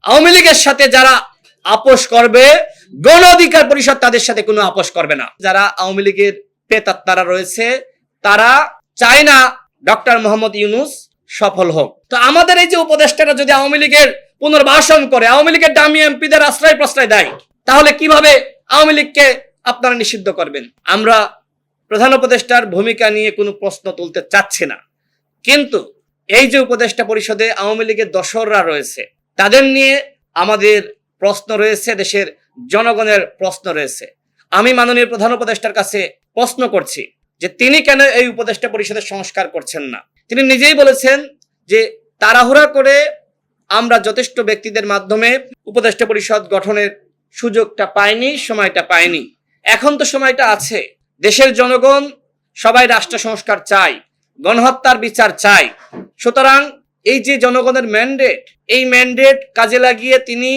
আওয়ামী লীগের সাথে যারা আপোষ করবে, গণ অধিকার পরিষদ তাদের সাথে কোনো আপোষ করবে না। যারা আওয়ামী লীগের প্রেতাত্মারা রয়েছে তারা চায় না ডক্টর মোহাম্মদ ইউনূস সফল হোক। তো আমাদের এই যে উপদেষ্টারা যদি আওয়ামী লীগের পুনর্বাসন করে, আওয়ামী লীগের দামি এমপিদের আশ্রয় প্রশ্রয় দেয়, তাহলে কিভাবে আওয়ামী লীগকে আপনারা নিষিদ্ধ করবেন? আমরা প্রধান উপদেষ্টার ভূমিকা নিয়ে কোনো প্রশ্ন তুলতে চাচ্ছি না, কিন্তু এই যে উপদেষ্টা পরিষদে আওয়ামী লীগের দোসররা রয়েছে তাদের নিয়ে আমাদের প্রশ্ন রয়েছে, দেশের জনগণের প্রশ্ন রয়েছে। আমি মাননীয় প্রধান উপদেষ্টার কাছে প্রশ্ন করছি যে তিনি কেন এই উপদেষ্টা পরিষদের সংস্কার করছেন না। তিনি নিজেই বলেছেন যে তাড়াহুড়া করে আমরা যথেষ্ট ব্যক্তিদের মাধ্যমে উপদেষ্টা পরিষদ গঠনের সুযোগটা পাইনি, সময়টা পাইনি। এখন তো সময়টা আছে। দেশের জনগণ সবাই রাষ্ট্র সংস্কার চায়, গণহত্যার বিচার চায়। সুতরাং এই যে জনগণের ম্যান্ডেট, এই ম্যান্ডেট কাজে লাগিয়ে তিনি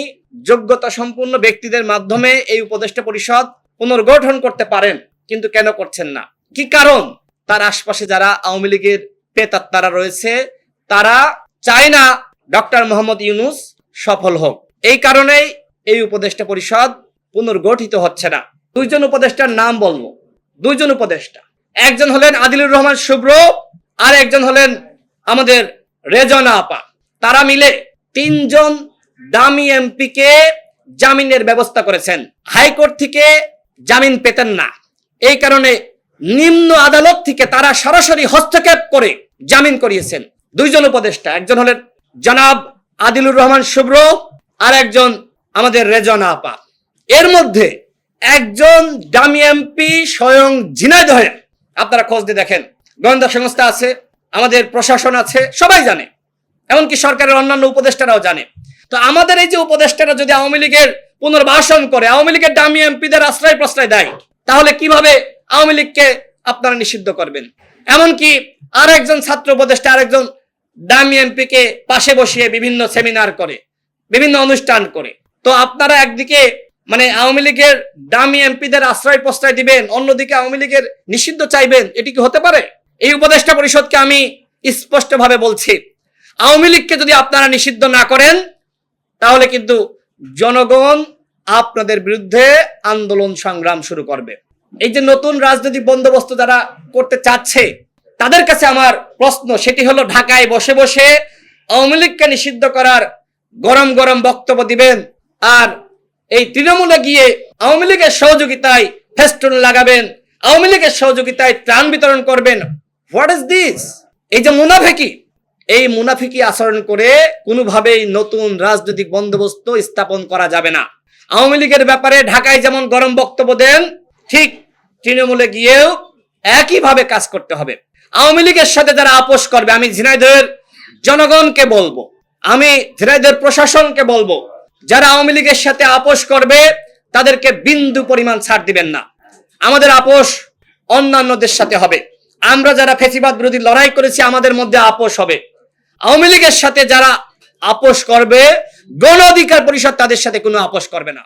যোগ্যতা সম্পন্ন ব্যক্তিদের মাধ্যমে এই উপদেষ্টা পরিষদ পুনর্গঠন করতে পারেন, কিন্তু কেন করছেন না? কি কারণ? তার আশপাশে যারা আওয়ামী লীগের প্রেতাত্মারা রয়েছে তারা চায় না ডক্টর মোহাম্মদ ইউনূস সফল হোক। এই কারণেই এই উপদেষ্টা পরিষদ পুনর্গঠিত হচ্ছে না। দুইজন উপদেষ্টার নাম বলবো। দুইজন উপদেষ্টা, একজন হলেন আদিলুর রহমান শুভ্র, আর একজন হলেন আমাদের রেজনা আপা। তারা মিলে তিনজন দামি এমপিকে জামিনের ব্যবস্থা করেছেন। হাইকোর্ট থেকে জামিন পেতেন না, এই কারণে নিম্ন আদালত থেকে তারা সরাসরি হস্তক্ষেপ করে জামিন করিয়েছেন। দুইজন উপদেষ্টা, একজন হলেন জনাব আদিলুর রহমান শুভ্র, আর একজন আমাদের রেজনা আপা। এর মধ্যে একজন দামি এমপি স্বয়ং ঝিনাইদহে, আপনারা খোঁজ দিয়ে দেখেন, গোয়েন্দা সংস্থা আছে, আমাদের প্রশাসন আছে, সবাই জানে, এমনকি সরকারের অন্যান্য উপদেষ্টারাও জানে। তো আমাদের এই যে উপদেষ্টারা যদি আওয়ামী লীগের পুনর্বাসন করে, আওয়ামী লীগের দামি এমপিদের আশ্রয় প্রশ্রয় দেয়, তাহলে কিভাবে আওয়ামী লীগকে আপনারা নিষিদ্ধ করবেন? এমনকি আর একজন ছাত্র উপদেষ্টা আরেকজন দামি এমপিকে পাশে বসিয়ে বিভিন্ন সেমিনার করে, বিভিন্ন অনুষ্ঠান করে। তো আপনারা একদিকে মানে আওয়ামী লীগের দামি এমপিদের আশ্রয় প্রশ্রয় দিবেন, অন্যদিকে আওয়ামী লীগের নিষিদ্ধ চাইবেন, এটি কি হতে পারে? এই উপদেষ্টা পরিষদকে আমি স্পষ্টভাবে বলছি, আওয়ামী লীগকে যদি আপনারা নিষিদ্ধ না করেন তাহলে কিন্তু জনগণ আপনাদের বিরুদ্ধে আন্দোলন সংগ্রাম শুরু করবে। এই যে নতুন রাজনৈতিক বন্দোবস্ত যারা করতে চাচ্ছে তাদের কাছে আমার প্রশ্ন, সেটি হলো ঢাকায় বসে বসে আওয়ামী লীগকে নিষিদ্ধ করার গরম গরম বক্তব্য দিবেন, আর এই তৃণমূলে গিয়ে আওয়ামী লীগের সহযোগিতায় ফেস্টুন লাগাবেন, আওয়ামী লীগের সহযোগিতায় ত্রাণ বিতরণ করবেন। What is this? এই যে মুনাফিকি, এই মুনাফিকি আচরণ করে কোনোভাবেই নতুন রাজনৈতিক বন্দোবস্ত স্থাপন করা যাবে না। আওয়ামী লীগের ব্যাপারে ঢাকায় যেমন গরম বক্তব্য দেন, ঠিক তৃণমূলে গিয়েও একইভাবে কাজ করতে হবে। আওয়ামী লীগের সাথে যারা আপোষ করবে, আমি ঝিনাইদহের জনগণকে বলবো, আমি ঝিনাইদহের প্রশাসনকে বলবো, যারা আওয়ামী লীগের সাথে আপোষ করবে তাদেরকে বিন্দু পরিমাণ ছাড় দিবেন না। আমাদের আপোষ অন্যান্যদের সাথে হবে। আমরা যারা ফ্যাসিবাদ বিরোধী লড়াই করেছি আমাদের মধ্যে আপোষ হবে। আওয়ামী লীগের সাথে যারা আপোষ করবে, গণ অধিকার পরিষদ তাদের সাথে কোনো আপোষ করবে না।